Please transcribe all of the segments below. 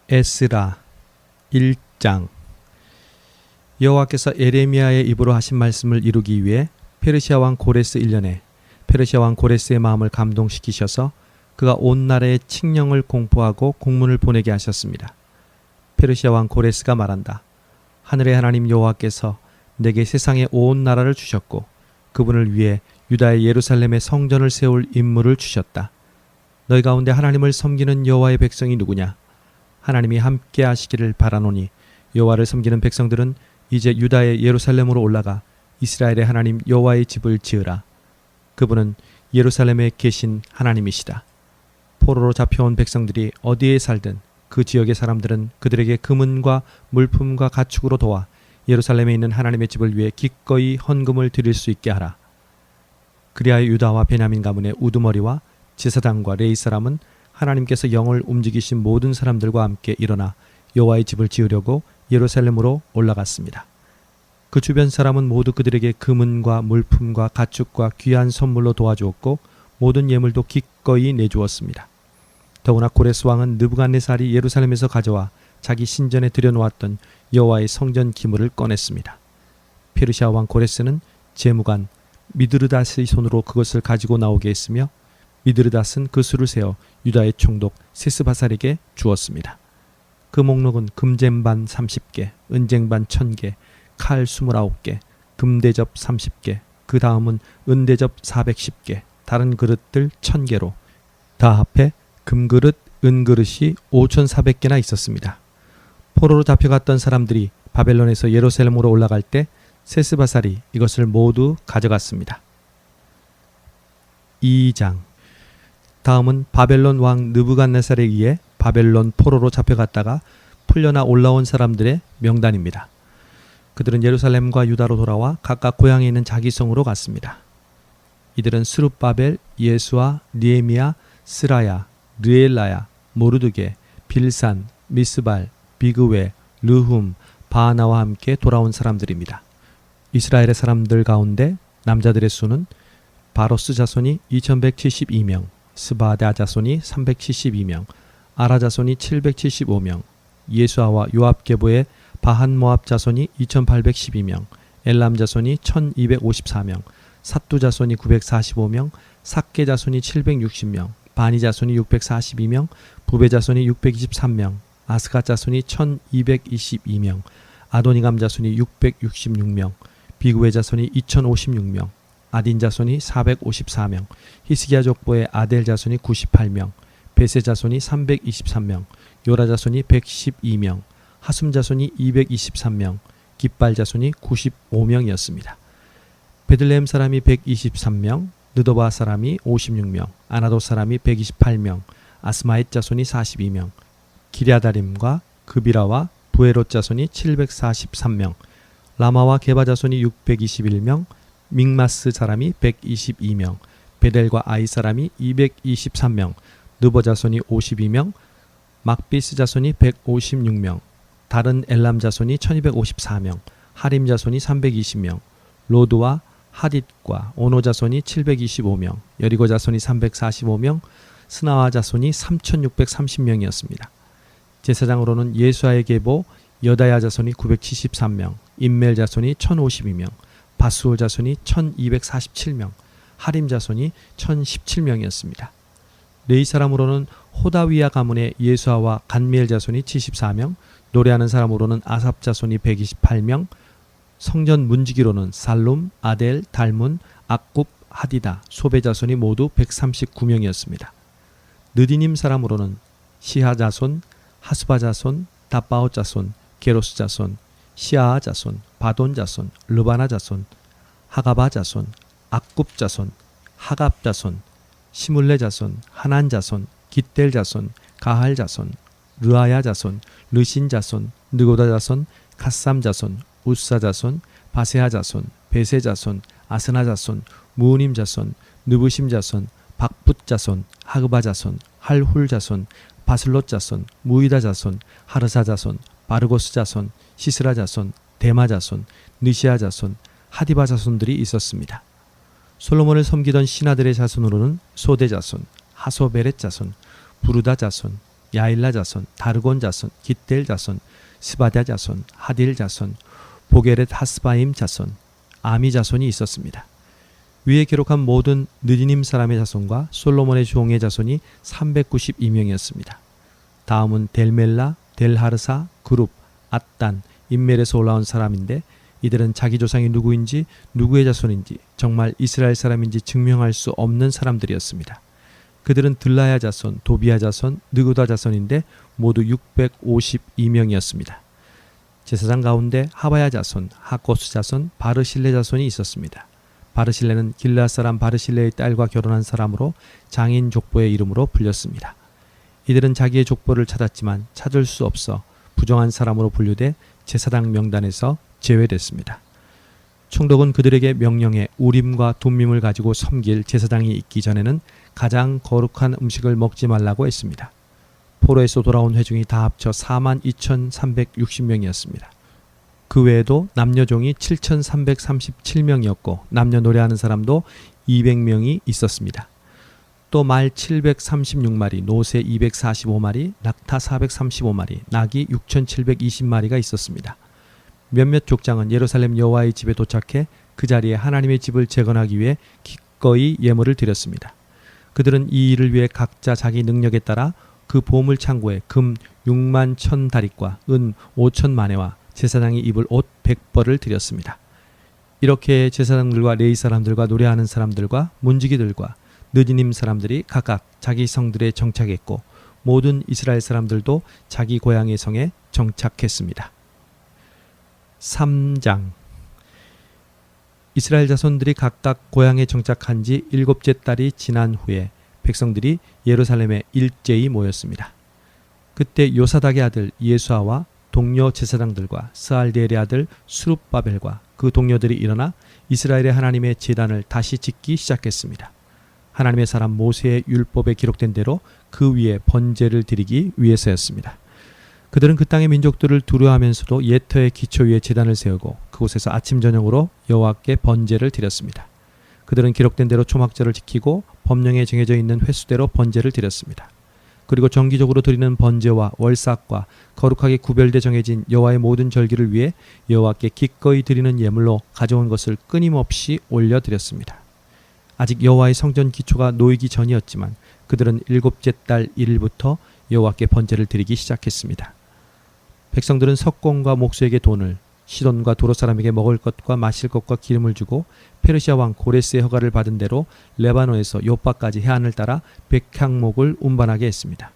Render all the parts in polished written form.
에스라 1장. 여호와께서 에레미야의 입으로 하신 말씀을 이루기 위해 페르시아 왕 고레스 1년에 페르시아 왕 고레스의 마음을 감동시키셔서 그가 온 나라에 칙령을 공포하고 공문을 보내게 하셨습니다. 페르시아 왕 고레스가 말한다. 하늘의 하나님 여호와께서 내게 세상의 온 나라를 주셨고 그분을 위해 유다의 예루살렘에 성전을 세울 임무를 주셨다. 너희 가운데 하나님을 섬기는 여호와의 백성이 누구냐? 하나님이 함께 하시기를 바라노니 여호와를 섬기는 백성들은 이제 유다의 예루살렘으로 올라가 이스라엘의 하나님 여호와의 집을 지으라. 그분은 예루살렘에 계신 하나님이시다. 포로로 잡혀온 백성들이 어디에 살든 그 지역의 사람들은 그들에게 금은과 물품과 가축으로 도와 예루살렘에 있는 하나님의 집을 위해 기꺼이 헌금을 드릴 수 있게 하라. 그리하여 유다와 베냐민 가문의 우두머리와 제사장과 레위 사람은 하나님께서 영을 움직이신 모든 사람들과 함께 일어나 여호와의 집을 지으려고 예루살렘으로 올라갔습니다. 그 주변 사람은 모두 그들에게 금은과 물품과 가축과 귀한 선물로 도와주었고 모든 예물도 기꺼이 내주었습니다. 더구나 고레스 왕은 느부갓네살이 예루살렘에서 가져와 자기 신전에 들여놓았던 여호와의 성전 기물을 꺼냈습니다. 페르시아 왕 고레스는 재무관 미드르닷의 손으로 그것을 가지고 나오게 했으며 미드르닷은 그 수를 세어 유다의 총독 세스바살에게 주었습니다. 그 목록은 금쟁반 30개, 은쟁반 1000개, 칼 29개, 금대접 30개, 그 다음은 은대접 410개, 다른 그릇들 1000개로 다 합해 금그릇, 은그릇이 5400개나 있었습니다. 포로로 잡혀갔던 사람들이 바벨론에서 예루살렘으로 올라갈 때 세스바살이 이것을 모두 가져갔습니다. 2장. 다음은 바벨론 왕 느부갓네살에 의해 바벨론 포로로 잡혀갔다가 풀려나 올라온 사람들의 명단입니다. 그들은 예루살렘과 유다로 돌아와 각각 고향에 있는 자기 성으로 갔습니다. 이들은 스룹바벨, 예수아, 니에미야, 스라야, 르엘라야, 모르드게, 빌산, 미스발, 비그웨, 르훔, 바하나와 함께 돌아온 사람들입니다. 이스라엘의 사람들 가운데 남자들의 수는 바로스 자손이 2172명, 스바다 자손이 372명, 아라 자손이 775명, 예수아와 요압 계보의 바한 모압 자손이 2812명, 엘람 자손이 1254명, 삿두 자손이 945명, 삭게 자손이 760명, 바니 자손이 642명, 부베 자손이 623명, 아스가 자손이 1222명, 아도니감 자손이 666명, 비구의 자손이 2056명, 아딘 자손이 454명, 히스기야 족보의 아델 자손이 98명, 베세 자손이 323명, 요라 자손이 112명, 하숨 자손이 223명, 깃발 자손이 95명이었습니다. 베들레헴 사람이 123명, 느도바 사람이 56명, 아나도 사람이 128명, 아스마엣 자손이 42명, 기랴다림과 그비라와 부에롯 자손이 743명, 라마와 게바 자손이 621명, 믹마스 사람이 122명, 베델과 아이 사람이 223명, 느보 자손이 52명, 막비스 자손이 156명, 다른 엘람 자손이 1254명, 하림 자손이 320명, 로드와 하딧과 오노 자손이 725명, 여리고 자손이 345명, 스나와 자손이 3630명이었습니다. 제사장으로는 예수아의 계보 여다야 자손이 973명, 임멜 자손이 1052명, 바수올 자손이 1247명, 하림 자손이 1017명이었습니다. 레위 사람으로는 호다위야 가문의 예수아와 간미엘 자손이 74명, 노래하는 사람으로는 아삽 자손이 128명, 성전 문지기로는 살룸, 아델, 달문, 악굽, 하디다, 소베 자손이 모두 139명이었습니다. 느디님 사람으로는 시하 자손, 하스바 자손, 다바오 자손, 게로스 자손, 시아아 자손, 바돈 자손, 르바나 자손, 하가바 자손, 악굽 자손, 하갑 자손, 시물레 자손, 하난 자손, 깃델 자손, 가할 자손, 르아야 자손, 르신 자손, 느고다 자손, 갓삼 자손, 우사 자손, 바세하 자손, 베세 자손, 아스나 자손, 무우님 자손, 느부심 자손, 박붓 자손, 하그바 자손, 할훌 자손, 바슬롯 자손, 무이다 자손, 하르사 자손, 바르고스 자손, 시스라 자손, 데마 자손, 느시아 자손, 하디바 자손들이 있었습니다. 솔로몬을 섬기던 신하들의 자손으로는 소대 자손, 하소베렛 자손, 부르다 자손, 야일라 자손, 다르곤 자손, 깃델 자손, 스바랴 자손, 하딜 자손, 보게렛 하스바임 자손, 아미 자손이 있었습니다. 위에 기록한 모든 느디님 사람의 자손과 솔로몬의 종의 자손이 392명이었습니다. 다음은 델멜라, 델하르사, 그룹, 앗단, 인멜에서 올라온 사람인데 이들은 자기 조상이 누구인지 누구의 자손인지 정말 이스라엘 사람인지 증명할 수 없는 사람들이었습니다. 그들은 들라야 자손, 도비야 자손, 느구다 자손인데 모두 652명이었습니다. 제사장 가운데 하바야 자손, 하코스 자손, 바르실레 자손이 있었습니다. 바르실레는 길르앗 사람 바르실레의 딸과 결혼한 사람으로 장인 족보의 이름으로 불렸습니다. 이들은 자기의 족보를 찾았지만 찾을 수 없어 부정한 사람으로 분류돼 제사장 명단에서 제외됐습니다. 총독은 그들에게 명령해 우림과 둠밈을 가지고 섬길 제사장이 있기 전에는 가장 거룩한 음식을 먹지 말라고 했습니다. 포로에서 돌아온 회중이 다 합쳐 42,360명이었습니다. 그 외에도 남녀종이 7,337명이었고 남녀 노래하는 사람도 200명이 있었습니다. 또 말 736마리, 노새 245마리, 낙타 435마리, 낙이 6,720마리가 있었습니다. 몇몇 족장은 예루살렘 여호와의 집에 도착해 그 자리에 하나님의 집을 재건하기 위해 기꺼이 예물을 드렸습니다. 그들은 이 일을 위해 각자 자기 능력에 따라 그 보물 창고에 금 6만 1,000다리과 은 5천 마네와 제사장이 입을 옷 100벌을 드렸습니다. 이렇게 제사장들과 레위 사람들과 노래하는 사람들과 문지기들과 느디님 사람들이 각각 자기 성들에 정착했고 모든 이스라엘 사람들도 자기 고향의 성에 정착했습니다. 3장. 이스라엘 자손들이 각각 고향에 정착한 지 7째 달이 지난 후에 백성들이 예루살렘에 일제히 모였습니다. 그때 요사닥의 아들 예수아와 동료 제사장들과 스알디엘의 아들 수룹바벨과 그 동료들이 일어나 이스라엘의 하나님의 제단을 다시 짓기 시작했습니다. 하나님의 사람 모세의 율법에 기록된 대로 그 위에 번제를 드리기 위해서였습니다. 그들은 그 땅의 민족들을 두려워하면서도 예터의 기초 위에 제단을 세우고 그곳에서 아침 저녁으로 여호와께 번제를 드렸습니다. 그들은 기록된 대로 초막절을 지키고 법령에 정해져 있는 횟수대로 번제를 드렸습니다. 그리고 정기적으로 드리는 번제와 월삭과 거룩하게 구별돼 정해진 여호와의 모든 절기를 위해 여호와께 기꺼이 드리는 예물로 가져온 것을 끊임없이 올려드렸습니다. 아직 여호와의 성전 기초가 놓이기 전이었지만 그들은 7째 달 1일부터 여호와께 번제를 드리기 시작했습니다. 백성들은 석공과 목수에게 돈을, 시돈과 도로 사람에게 먹을 것과 마실 것과 기름을 주고 페르시아 왕 고레스의 허가를 받은 대로 레바논에서 요빠까지 해안을 따라 백향목을 운반하게 했습니다.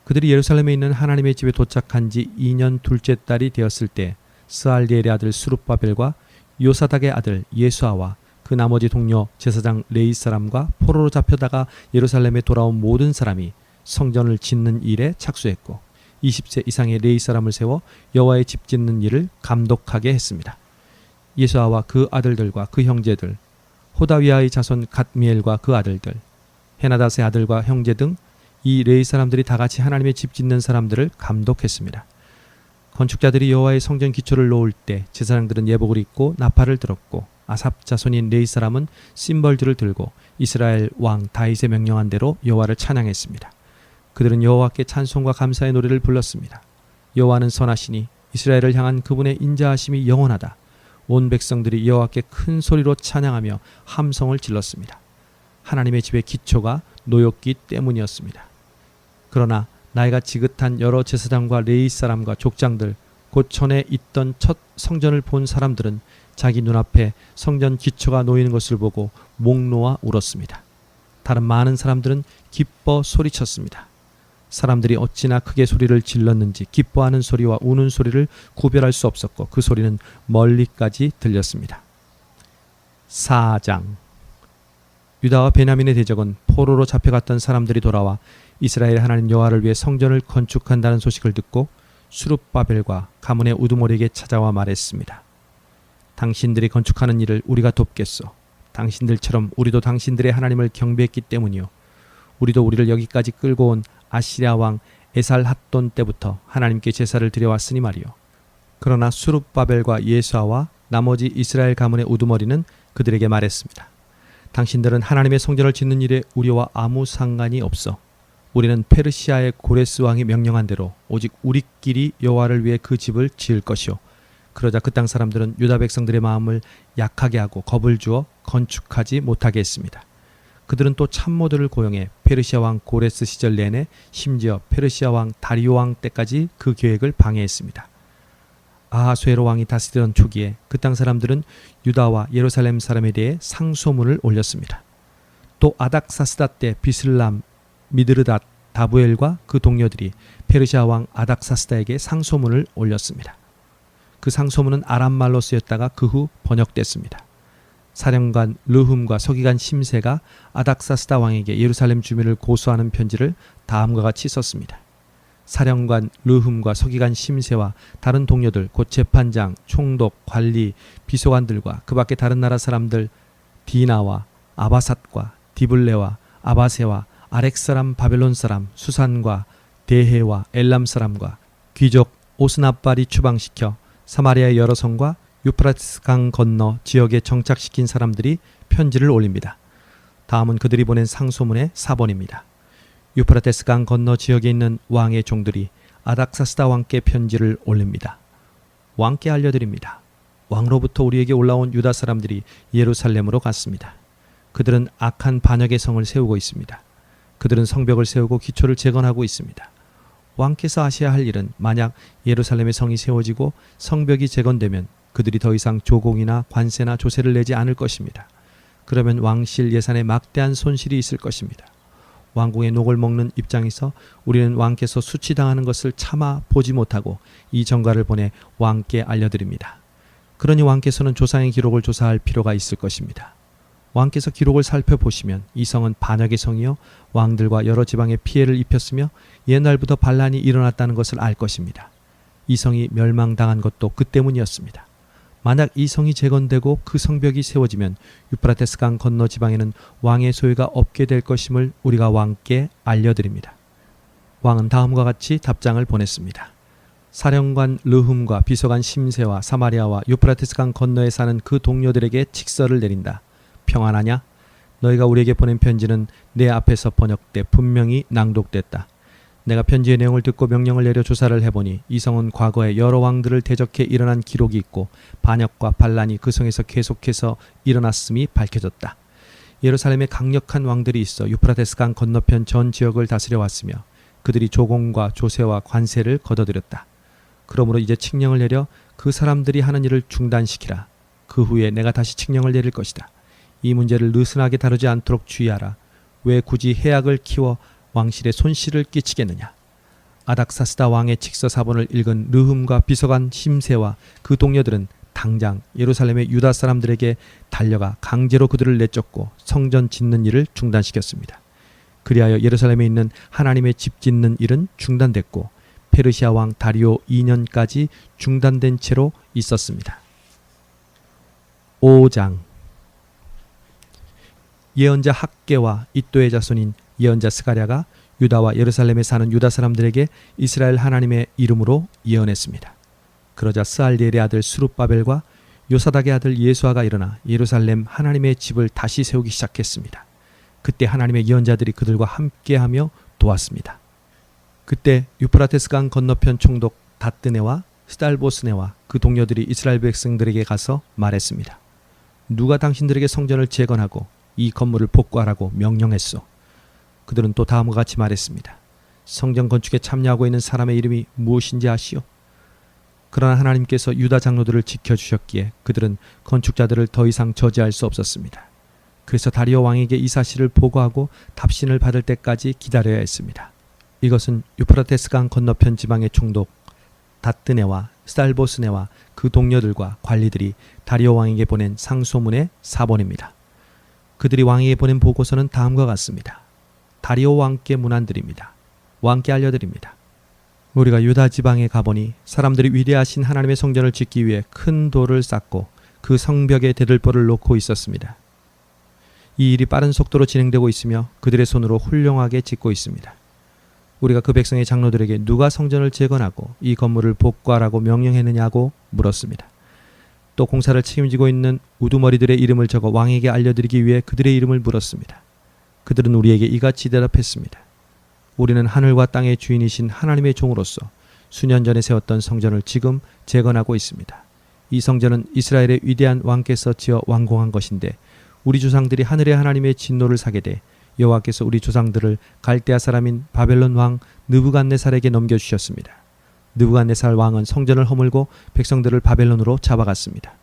그들이 예루살렘에 있는 하나님의 집에 도착한 지 2년 둘째 달이 되었을 때 스알디엘의 아들 수룹바벨과 요사닥의 아들 예수아와 그 나머지 동료 제사장 레위 사람과 포로로 잡혀다가 예루살렘에 돌아온 모든 사람이 성전을 짓는 일에 착수했고 20세 이상의 레위 사람을 세워 여호와의 집 짓는 일을 감독하게 했습니다. 예수아와 그 아들들과 그 형제들, 호다위아의 자손 갓미엘과 그 아들들, 헤나닷의 아들과 형제 등 이 레위 사람들이 다 같이 하나님의 집 짓는 사람들을 감독했습니다. 건축자들이 여호와의 성전 기초를 놓을 때 제사장들은 예복을 입고 나팔을 들었고 아삽 자손인 레위 사람은 심벌들을 들고 이스라엘 왕 다윗의 명령한 대로 여호와를 찬양했습니다. 그들은 여호와께 찬송과 감사의 노래를 불렀습니다. 여호와는 선하시니 이스라엘을 향한 그분의 인자하심이 영원하다. 온 백성들이 여호와께 큰 소리로 찬양하며 함성을 질렀습니다. 하나님의 집의 기초가 놓였기 때문이었습니다. 그러나 나이가 지긋한 여러 제사장과 레위 사람과 족장들, 곧 전에 있던 첫 성전을 본 사람들은 자기 눈앞에 성전 기초가 놓이는 것을 보고 목 놓아 울었습니다. 다른 많은 사람들은 기뻐 소리쳤습니다. 사람들이 어찌나 크게 소리를 질렀는지 기뻐하는 소리와 우는 소리를 구별할 수 없었고 그 소리는 멀리까지 들렸습니다. 4장. 유다와 베냐민의 대적은 포로로 잡혀갔던 사람들이 돌아와 이스라엘 하나님 여호와를 위해 성전을 건축한다는 소식을 듣고 수룹바벨과 가문의 우두머리에게 찾아와 말했습니다. 당신들이 건축하는 일을 우리가 돕겠소. 당신들처럼 우리도 당신들의 하나님을 경배했기 때문이요. 우리도 우리를 여기까지 끌고 온 아시랴 왕 에살핫돈 때부터 하나님께 제사를 드려왔으니 말이요. 그러나 수룹바벨과 예수아와 나머지 이스라엘 가문의 우두머리는 그들에게 말했습니다. 당신들은 하나님의 성전을 짓는 일에 우리와 아무 상관이 없어. 우리는 페르시아의 고레스 왕이 명령한 대로 오직 우리끼리 여호와를 위해 그 집을 지을 것이요. 그러자 그 땅 사람들은 유다 백성들의 마음을 약하게 하고 겁을 주어 건축하지 못하게 했습니다. 그들은 또 참모들을 고용해 페르시아 왕 고레스 시절 내내 심지어 페르시아 왕 다리오 왕 때까지 그 계획을 방해했습니다. 아하수에로 왕이 다스리던 초기에 그 땅 사람들은 유다와 예루살렘 사람에 대해 상소문을 올렸습니다. 또 아닥사스다 때 비슬람, 미드르닷, 다부엘과 그 동료들이 페르시아 왕 아닥사스다에게 상소문을 올렸습니다. 그 상소문은 아람말로 쓰였다가 그 후 번역됐습니다. 사령관 르훔과 서기관 심세가 아닥사스다 왕에게 예루살렘 주민을 고소하는 편지를 다음과 같이 썼습니다. 사령관 르훔과 서기관 심세와 다른 동료들, 곧 재판장, 총독, 관리, 비서관들과 그 밖에 다른 나라 사람들 디나와 아바삿과 디블레와 아바세와 아렉 사람, 바벨론 사람, 수산과 데헤와 엘람 사람과 귀족 오스나발이 추방시켜 사마리아의 여러 성과 유프라테스 강 건너 지역에 정착시킨 사람들이 편지를 올립니다. 다음은 그들이 보낸 상소문의 사본입니다. 유프라테스 강 건너 지역에 있는 왕의 종들이 아닥사스다 왕께 편지를 올립니다. 왕께 알려드립니다. 왕로부터 우리에게 올라온 유다 사람들이 예루살렘으로 갔습니다. 그들은 악한 반역의 성을 세우고 있습니다. 그들은 성벽을 세우고 기초를 재건하고 있습니다. 왕께서 하셔야 할 일은 만약 예루살렘의 성이 세워지고 성벽이 재건되면 그들이 더 이상 조공이나 관세나 조세를 내지 않을 것입니다. 그러면 왕실 예산에 막대한 손실이 있을 것입니다. 왕궁의 녹을 먹는 입장에서 우리는 왕께서 수치당하는 것을 참아 보지 못하고 이 전가를 보내 왕께 알려드립니다. 그러니 왕께서는 조상의 기록을 조사할 필요가 있을 것입니다. 왕께서 기록을 살펴보시면 이 성은 반역의 성이요 왕들과 여러 지방에 피해를 입혔으며 옛날부터 반란이 일어났다는 것을 알 것입니다. 이 성이 멸망당한 것도 그 때문이었습니다. 만약 이 성이 재건되고 그 성벽이 세워지면 유프라테스 강 건너 지방에는 왕의 소유가 없게 될 것임을 우리가 왕께 알려드립니다. 왕은 다음과 같이 답장을 보냈습니다. 사령관 르훔과 비서관 심세와 사마리아와 유프라테스 강 건너에 사는 그 동료들에게 칙서를 내린다. 평안하냐? 너희가 우리에게 보낸 편지는 내 앞에서 번역돼 분명히 낭독됐다. 내가 편지의 내용을 듣고 명령을 내려 조사를 해보니 이 성은 과거에 여러 왕들을 대적해 일어난 기록이 있고 반역과 반란이 그 성에서 계속해서 일어났음이 밝혀졌다. 예루살렘에 강력한 왕들이 있어 유프라테스 강 건너편 전 지역을 다스려 왔으며 그들이 조공과 조세와 관세를 걷어들였다. 그러므로 이제 칙령을 내려 그 사람들이 하는 일을 중단시키라. 그 후에 내가 다시 칙령을 내릴 것이다. 이 문제를 느슨하게 다루지 않도록 주의하라. 왜 굳이 해악을 키워 왕실에 손실을 끼치겠느냐. 아닥사스다 왕의 칙서 사본을 읽은 르훔과 비서관 심세와 그 동료들은 당장 예루살렘의 유다 사람들에게 달려가 강제로 그들을 내쫓고 성전 짓는 일을 중단시켰습니다. 그리하여 예루살렘에 있는 하나님의 집 짓는 일은 중단됐고 페르시아 왕 다리오 2년까지 중단된 채로 있었습니다. 5장 예언자 학개와 이도의 자손인 예언자 스가랴가 유다와 예루살렘에 사는 유다 사람들에게 이스라엘 하나님의 이름으로 예언했습니다. 그러자 스알리엘의 아들 스룹바벨과 요사닥의 아들 예수아가 일어나 예루살렘 하나님의 집을 다시 세우기 시작했습니다. 그때 하나님의 예언자들이 그들과 함께하며 도왔습니다. 그때 유프라테스 강 건너편 총독 다뜨네와 스달보스네와 그 동료들이 이스라엘 백성들에게 가서 말했습니다. 누가 당신들에게 성전을 재건하고 이 건물을 복구하라고 명령했소. 그들은 또 다음과 같이 말했습니다. 성전 건축에 참여하고 있는 사람의 이름이 무엇인지 아시오? 그러나 하나님께서 유다 장로들을 지켜주셨기에 그들은 건축자들을 더 이상 저지할 수 없었습니다. 그래서 다리오 왕에게 이 사실을 보고하고 답신을 받을 때까지 기다려야 했습니다. 이것은 유프라테스 강 건너편 지방의 총독 다뜨네와 스달보스네와 그 동료들과 관리들이 다리오 왕에게 보낸 상소문의 사본입니다. 그들이 왕에게 보낸 보고서는 다음과 같습니다. 다리오 왕께 문안드립니다. 왕께 알려드립니다. 우리가 유다 지방에 가보니 사람들이 위대하신 하나님의 성전을 짓기 위해 큰 돌을 쌓고 그 성벽에 대들보를 놓고 있었습니다. 이 일이 빠른 속도로 진행되고 있으며 그들의 손으로 훌륭하게 짓고 있습니다. 우리가 그 백성의 장로들에게 누가 성전을 재건하고 이 건물을 복구하라고 명령했느냐고 물었습니다. 또 공사를 책임지고 있는 우두머리들의 이름을 적어 왕에게 알려드리기 위해 그들의 이름을 물었습니다. 그들은 우리에게 이같이 대답했습니다. 우리는 하늘과 땅의 주인이신 하나님의 종으로서 수년 전에 세웠던 성전을 지금 재건하고 있습니다. 이 성전은 이스라엘의 위대한 왕께서 지어 완공한 것인데 우리 조상들이 하늘의 하나님의 진노를 사게 돼 여호와께서 우리 조상들을 갈대아 사람인 바벨론 왕 느부갓네살에게 넘겨주셨습니다. 느부갓네살 왕은 성전을 허물고 백성들을 바벨론으로 잡아갔습니다.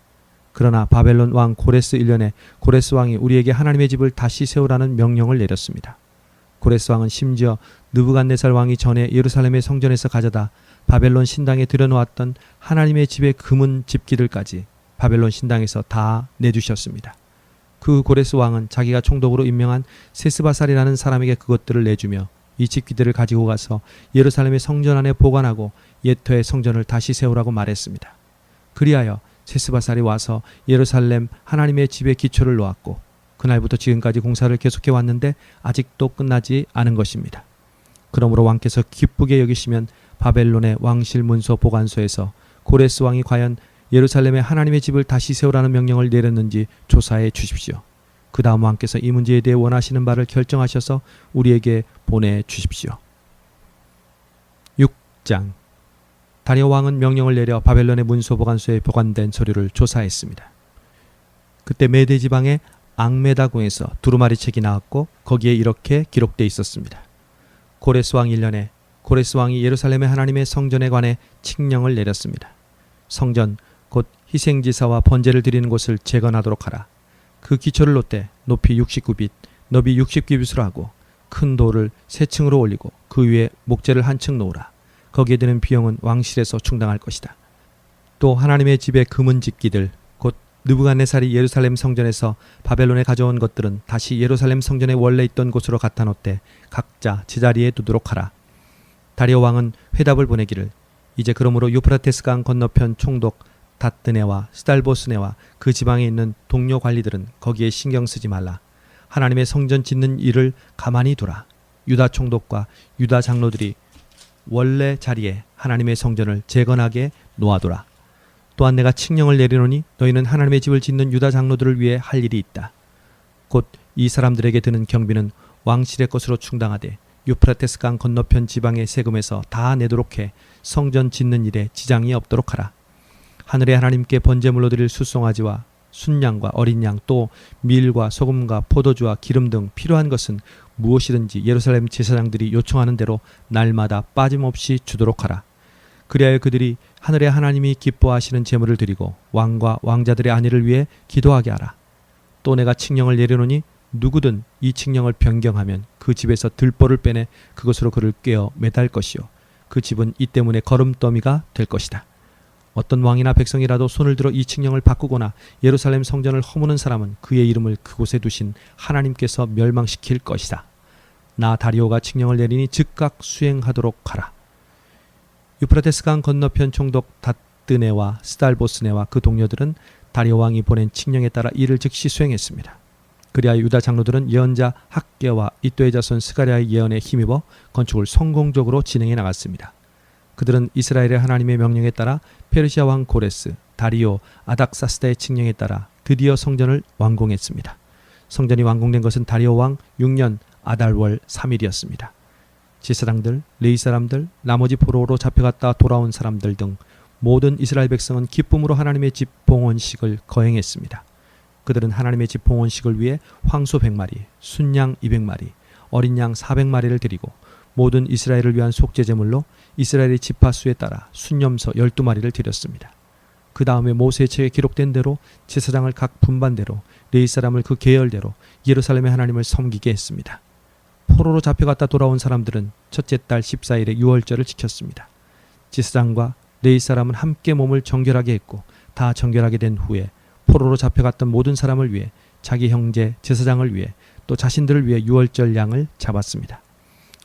그러나 바벨론 왕 고레스 1년에 고레스 왕이 우리에게 하나님의 집을 다시 세우라는 명령을 내렸습니다. 고레스 왕은 심지어 느부갓네살 왕이 전에 예루살렘의 성전에서 가져다 바벨론 신당에 들여놓았던 하나님의 집의 금은 집기들까지 바벨론 신당에서 다 내주셨습니다. 그 고레스 왕은 자기가 총독으로 임명한 세스바살이라는 사람에게 그것들을 내주며 이 집기들을 가지고 가서 예루살렘의 성전 안에 보관하고 옛터의 성전을 다시 세우라고 말했습니다. 그리하여 세스바살이 와서 예루살렘 하나님의 집의 기초를 놓았고 그날부터 지금까지 공사를 계속해 왔는데 아직도 끝나지 않은 것입니다. 그러므로 왕께서 기쁘게 여기시면 바벨론의 왕실 문서 보관소에서 고레스 왕이 과연 예루살렘에 하나님의 집을 다시 세우라는 명령을 내렸는지 조사해 주십시오. 그 다음 왕께서 이 문제에 대해 원하시는 바를 결정하셔서 우리에게 보내주십시오. 6장 다리오 왕은 명령을 내려 바벨론의 문서 보관소에 보관된 서류를 조사했습니다. 그때 메대 지방의 앙메다궁에서 두루마리 책이 나왔고 거기에 이렇게 기록되어 있었습니다. 고레스 왕 1년에 고레스 왕이 예루살렘의 하나님의 성전에 관해 칙령을 내렸습니다. 성전 곧 희생지사와 번제를 드리는 곳을 재건하도록 하라. 그 기초를 놓되 높이 69빛, 너비 60규빗으로 하고 큰 돌을 세 층으로 올리고 그 위에 목재를 한 층 놓으라. 거기에 드는 비용은 왕실에서 충당할 것이다. 또 하나님의 집의 금은 집기들 곧 느부갓네살이 예루살렘 성전에서 바벨론에 가져온 것들은 다시 예루살렘 성전에 원래 있던 곳으로 갖다 놓되 각자 제자리에 두도록 하라. 다리오 왕은 회답을 보내기를 이제 그러므로 유프라테스 강 건너편 총독 다뜨네와 스달보스네와 그 지방에 있는 동료 관리들은 거기에 신경 쓰지 말라. 하나님의 성전 짓는 일을 가만히 두라. 유다 총독과 유다 장로들이 원래 자리에 하나님의 성전을 재건하게 놓아두라. 또한 내가 칙령을 내리노니 너희는 하나님의 집을 짓는 유다 장로들을 위해 할 일이 있다. 곧 이 사람들에게 드는 경비는 왕실의 것으로 충당하되 유프라테스 강 건너편 지방의 세금에서 다 내도록 해 성전 짓는 일에 지장이 없도록 하라. 하늘의 하나님께 번제물로 드릴 숫송아지와 순양과 어린 양 또 밀과 소금과 포도주와 기름 등 필요한 것은 무엇이든지 예루살렘 제사장들이 요청하는 대로 날마다 빠짐없이 주도록 하라. 그리하여 그들이 하늘의 하나님이 기뻐하시는 제물을 드리고 왕과 왕자들의 안위를 위해 기도하게 하라. 또 내가 칙령을 내려놓으니 누구든 이 칙령을 변경하면 그 집에서 들보를 빼내 그것으로 그를 꿰어 매달 것이요 그 집은 이 때문에 거름더미가 될 것이다. 어떤 왕이나 백성이라도 손을 들어 이 칙령을 바꾸거나 예루살렘 성전을 허무는 사람은 그의 이름을 그곳에 두신 하나님께서 멸망시킬 것이다. 나 다리오가 칙령을 내리니 즉각 수행하도록 하라. 유프라테스 강 건너편 총독 다뜨네와 스달보스네와 그 동료들은 다리오 왕이 보낸 칙령에 따라 이를 즉시 수행했습니다. 그리하여 유다 장로들은 예언자 학개와 이도의 자손 스가랴의 예언에 힘입어 건축을 성공적으로 진행해 나갔습니다. 그들은 이스라엘의 하나님의 명령에 따라 페르시아 왕 고레스, 다리오, 아닥사스다의 칙령에 따라 드디어 성전을 완공했습니다. 성전이 완공된 것은 다리오 왕 6년 아달월 3일이었습니다. 제사장들, 레위 사람들, 나머지 포로로 잡혀갔다 돌아온 사람들 등 모든 이스라엘 백성은 기쁨으로 하나님의 집 봉헌식을 거행했습니다. 그들은 하나님의 집 봉헌식을 위해 황소 100마리, 순양 200마리, 어린 양 400마리를 드리고 모든 이스라엘을 위한 속죄제물로 이스라엘의 지파수에 따라 순염소 12마리를 드렸습니다. 그 다음에 모세의 책에 기록된 대로 제사장을 각 분반대로 레위 사람을 그 계열대로 예루살렘의 하나님을 섬기게 했습니다. 포로로 잡혀갔다 돌아온 사람들은 첫째 달 14일에 유월절을 지켰습니다. 제사장과 레위 사람은 함께 몸을 정결하게 했고 다 정결하게 된 후에 포로로 잡혀갔던 모든 사람을 위해 자기 형제 제사장을 위해 또 자신들을 위해 유월절 양을 잡았습니다.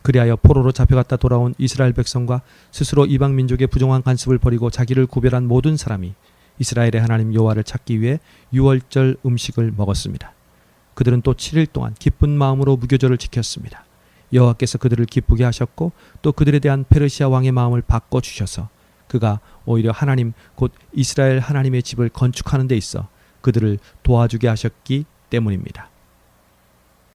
그리하여 포로로 잡혀갔다 돌아온 이스라엘 백성과 스스로 이방 민족의 부정한 간습을 버리고 자기를 구별한 모든 사람이 이스라엘의 하나님 여호와를 찾기 위해 유월절 음식을 먹었습니다. 그들은 또 7일 동안 기쁜 마음으로 무교절을 지켰습니다. 여호와께서 그들을 기쁘게 하셨고 또 그들에 대한 페르시아 왕의 마음을 바꿔주셔서 그가 오히려 하나님 곧 이스라엘 하나님의 집을 건축하는 데 있어 그들을 도와주게 하셨기 때문입니다.